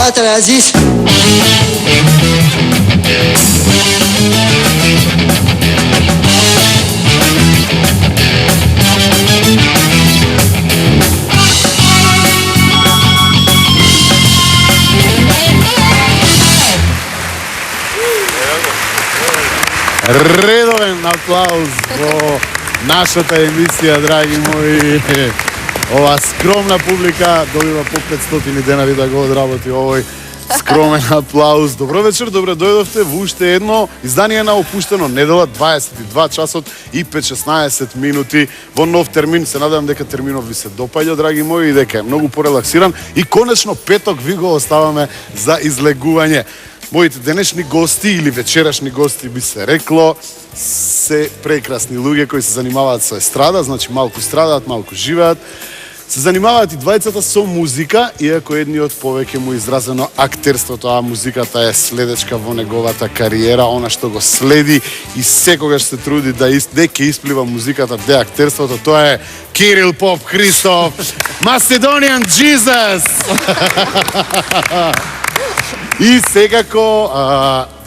Fatal Aziz. Редовен аплауз во нашата емисија, драги мои. Ова скромна публика добива по 500 денари да го одработи овој скромен аплауз. Добро вечер, добре дојдовте во уште едно издание на Опуштено недела, 22 часот и 5-16 минути во нов термин. Се надевам дека терминот ви се допаѓа, драги мои, и дека е многу порелаксиран. И конечно петок ви го оставаме за излегување. Моите денешни гости или вечерашни гости би се рекло се прекрасни луѓе кои се занимаваат со естрада, значи малку страдат, малку живеат. Се занимаваат и двајцата со музика, иако едниот повеќе му изразено актерството, а музиката е следечка во неговата кариера, она што го следи и секогаш се труди да ќе исплива музиката де актерството, тоа е Кирил Поп Христов, Macedonian Jesus! И секако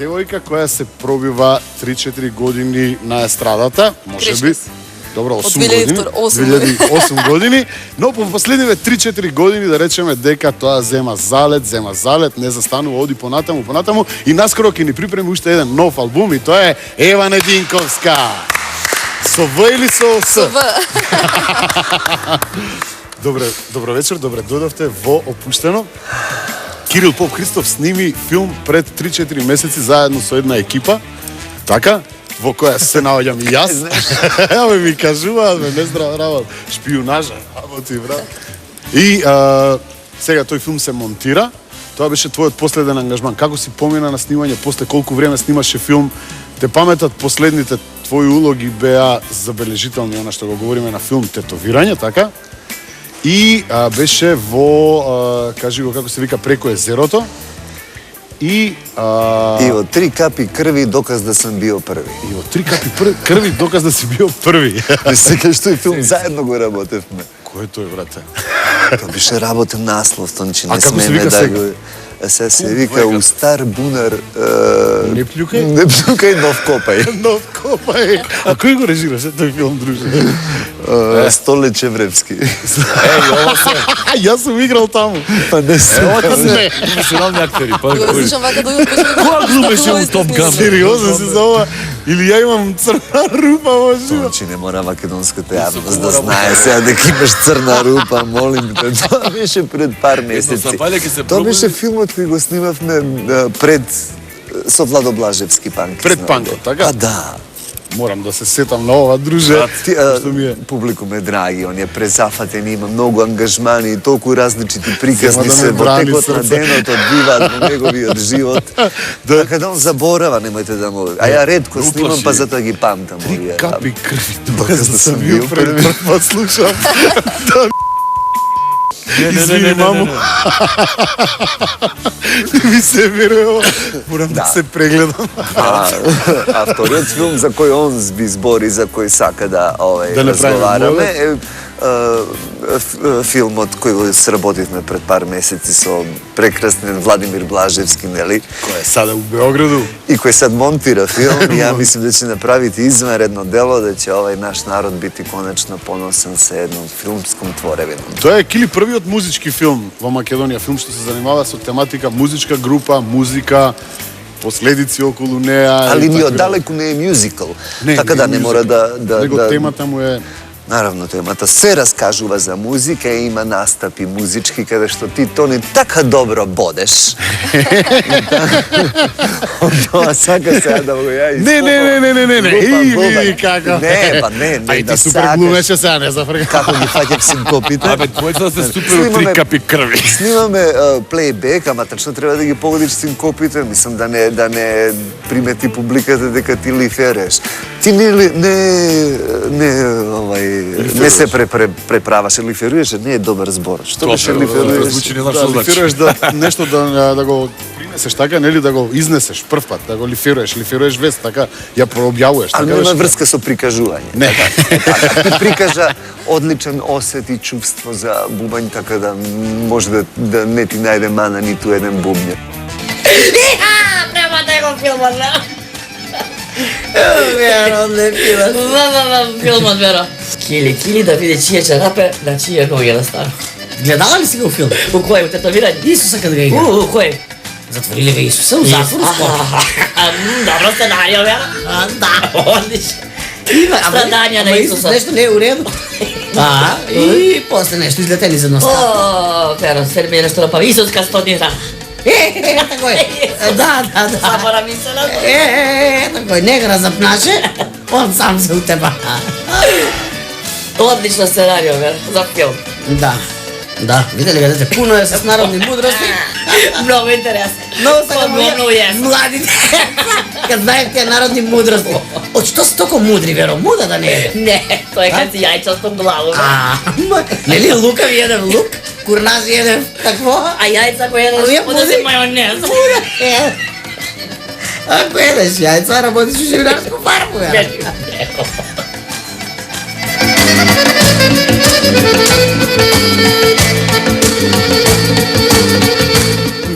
девојка која се пробива 3-4 години на естрадата, можеби. Добро, 2008 години, но по последниве 3-4 години да речеме дека тоа зема залет, не застанува, оди понатаму и наскоро ќе ни припреми уште еден нов албум и тоа е Ева Нединковска. Со В или со С? Со В. Добро вечер, добре дојдовте во Опуштено. Кирил Поп Христов сними филм пред 3-4 месеци заедно со една екипа, така, во која се наоѓам и јас. Абе ми кажуваат, не здрава работа, шпионажа, работи, брат. И сега тој филм се монтира. Тоа беше твојот последен ангажман. Како си помина на снимање, после колку време снимаше филм? Те паметат последните твои улоги беа забележителни, она што го говориме на филм Тетовирање, така? И беше во, кажи го како се вика, Преко езерото. И од 3 капи крви доказ да сум био први. И од 3 капи крви доказ да си био први. Сега што и филм заедно го работевме. Кој е тој, брате? Тоа беше работен наслов, че не како се смеме вика да сега? го... Сега се вика У стар бунар... Не плюкај? Не плюкај, нов копај. Нов копај. А кој го режираше тој филм, друже? Столе Чевревски. Ова се... Јас сум играл таму. Па не се. Ова се професионални актери. Па Го различам вака да го Која глумеше у Топ Ган? Сериозно се за ова? Или ја имам црна рупа во живот? Значи не мора македонската јавност да знае сега дека имаш црна рупа, молим те. Тоа беше пред пар месеци. Тоа беше филмот кој го снимавме пред со Владо Блажевски Панкис. Пред Панкот, така? А да. Морам да се сетам на ова, друже. Што ми е? Публикум е драги, он е презафатен, има многу ангажмани и толку различити приказни Зема да се ме во брани текот на срце. денот одбиваат во неговиот живот. Така да он заборава, немојте да му... А ја ретко снимам, па затоа ги памтам. 3 капи крви Доказ да сум бил први пат слушам. Извини, мамо. Ми се верува. Морам да се прегледам. А вториот филм за кој он би збори, за кој сака да Да не разговараме, е филмот кој го сработивме пред пар месеци со прекрасен Владимир Блажевски, нели? Кој е сада у Београду? И кој сад монтира филм, и ја мислам да ќе направите извънредно дело, да ќе овај наш народ бити конечно поносен со едном филмском творевином. Тоа е Кили првиот музички филм во Македонија, филм што се занимава со тематика музичка група, музика, последици околу неа. Али ни оддалеку не е мюзикл, така да не мора да... Него темата му е... Наравно, темата се раскажува за музика и има настапи музички каде што ти Тони така добро бодеш. Тоа сака сега да го ја Не. И види како. Не, па не, Ај да ти супер сакаш. глумеше сега, не зафрка. Како ги фаќав синкопите. Абе, твојата се супер од 3 капи крви. Снимаме плейбек, ама тачно треба да ги погодиш синкопите, мислам да не примети публиката дека ти лифереш. Ти не се преправаш, лиферуеш, не е добар збор. Што беше лиферуеш? Звучи не знам Да, што значи. лифираш да нешто да го донесеш, така, нели, да го изнесеш прв пат, да го лифируеш вест, така, ја прообјавуваш. Ali така nema беше. vrska со прикажување. Не, Ти прикажа одличен осет и чувство за бубањ, така да може да не ти најде мана ниту еден бубњар. Према него филмот, не? Веро, не пила. Филмот, веро. Кили да види чие чарапе, на чие ноги да става. Гледала ли си го филм? У кој, у тетовирање? Исуса kada ga igra. У кој? Затворили ga Исуса u zatvoru скоро. Добро сценарио, веро. Да. Одлично. Има Страдања на Исуса. Нещо не е у реду. И после нещо излетели за носта. О, веро, се ми е нешто напави. Исуска 100 дира. Tako je. Da. Забора мислена. Tako je. Не го разапнаше, он сам се утеба. Одлично сценарио, веро, за филм. Да, видели ga дете, puno je с народни мудрости. Много интересно. Много са Много јасно. младите. Kad знаеш тия народни мудрости. От що са толкова мудри, Веро? Муда да не е. Не, тој кај си јајчасто главу. Нели лукав еден лук, курнази еден такво. А јајца кој едеш, Овие оде се мудри. мајонез. Ако едеш яйца, работиш у живинарско фарму, Веро.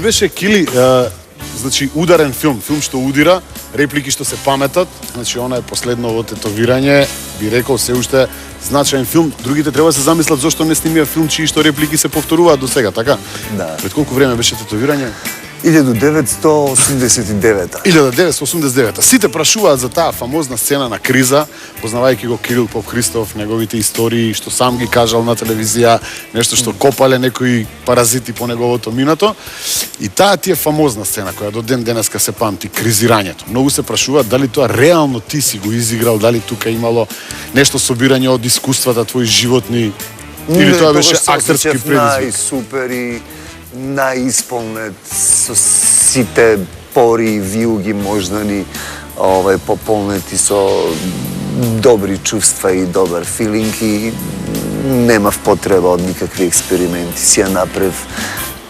Беше Кили, значи ударен филм што удира, реплики што се паметат, значи она е последно тетовирање, би рекол се уште значаен филм. Другите треба да се замислат зошто не снимија филм чии што реплики се повторуваат до сега, така? Да. Пред колку време беше тетовирање? 1989. 1989. Сите прашуваат за таа фамозна сцена на криза, познавајќи го Кирил Попхристов, неговите истории, што сам ги кажал на телевизија, нешто што копале некои паразити по неговото минато. И таа ти е фамозна сцена која до ден денеска се памти, кризирањето. Многу се прашуваат дали тоа реално ти си го изиграл, дали тука имало нешто собирање од искуствата твои животни, или тоа беше актерски предизвик. Најсупер и најисполнет со сите пори и виуги мождани, пополнети со добри чувства и добар филинг и немав потреба од никакви експерименти. Си ја направив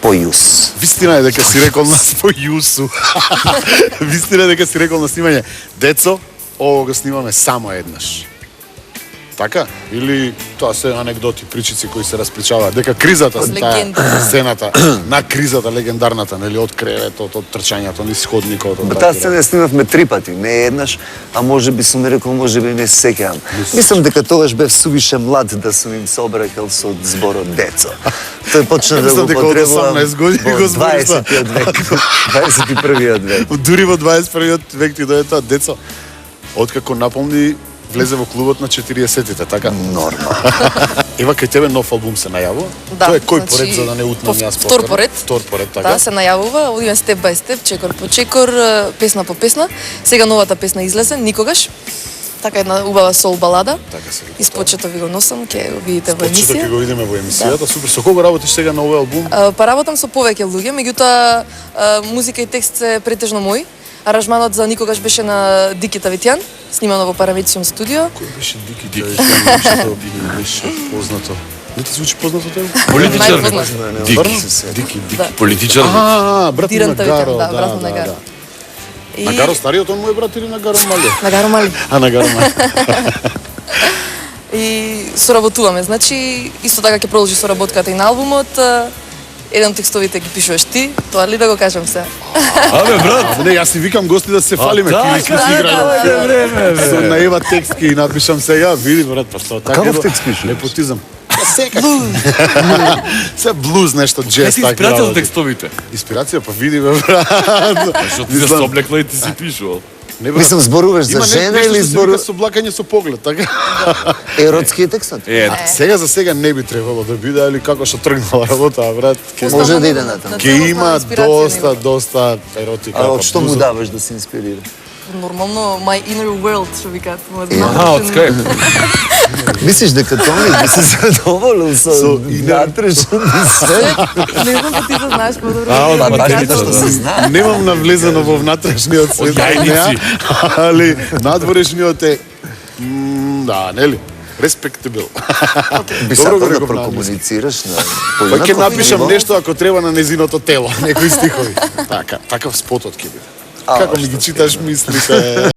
по јус. Вистина е дека си рекол нас по јусу. Вистина е дека си рекол на снимање. Децо, ово го снимаме само еднаш. Така? Или тоа се анекдоти, причици кои се распричаваат. Дека кризата, таа сцената, на кризата легендарната, нели, од креветот, од трчањето низ ходникот. Таа сцена ја снимавме 3 пати, не еднаш, а може би сум рекол, може би не се сеќавам. Мислам дека тогаш бев сувише млад да сум им се обрекал со зборот децо. Тој почна да го потребувам во 20-тиот век. 21-иот век. Дури во 21-иот век ти дое тоа децо. Откако наполни влезе во клубот на 40-тите, така? Нормално. Ева кај тебе нов албум се најавува? Да, Тоа е кој значи, поред за да не утнам јас втор поред. Втор поред, така? Да, се најавува, одиме степ бај степ, чекор по чекор, песна по песна. Сега новата песна излезе, Никогаш. Така една убава сол балада. Така се вика. Испочето ви го носам, ќе го видите во Почето ќе емисија. го видиме во емисијата. Супер. Со кого работиш сега на овој албум? Па работам со повеќе луѓе, меѓутоа музика и текст се претежно мој. Аранжманот за Никогаш беше на Дики Тавитјан, снимано во Парамедициум студио. Кој беше Дики? Што беше познато? Не ти звучи познато тоа? Политичар. Најпознат. Дики. Да. Политичар. Брат Диран на Тавитјан, Гаро, да, брат на Гаро. И- На Гаро стариот, он му е брат или на Гаро мали? На Гаро Мали. А на Гаро мали. И соработуваме. Значи, исто така ќе продолжи соработката и на албумот. Еден од текстовите ги пишуваш ти, тоа ли да го кажам се? Абе, брат. Не, јас си викам гости да се фалиме, така, Кили си играј. Со наива текст ки напишам сега, види брат, па што така. Каков текст пишуваш? Непотизам. Секак. Се блуз нешто, Кај джез си така. испратил работи. текстовите? Инспирација, па види бе брат. Што ти се Мислам, соблекла и ти си пишувал? не, брат. Мислам, зборуваш за Има жена нешто или што се зборуваш вика со блакање со поглед, така? еротски текстот? Сега за сега не би требало да биде, или како што тргнала работа, брат. Може да иде натаму. Ке има доста еротика. А од па што му блузот. даваш да се инспирира? Нормално, my inner world, што викаат. Аха, од Skype. Мислиш дека Тони би се задоволил со натрешен десет? Не знам да ти да знаеш подобро. од Па баш материца, тоа што се знае. Немам навлезено во внатрешниот свет, Од јајници. али надворешниот е да, нели? Респектабил. Би Добро го сакал да реков, прокомуницираш на Па ќе поинаков напишам ниво. нешто ако треба на незиното тело, некои стихови. Така, такав спотот ќе биде. Како ми ги читаш мислите?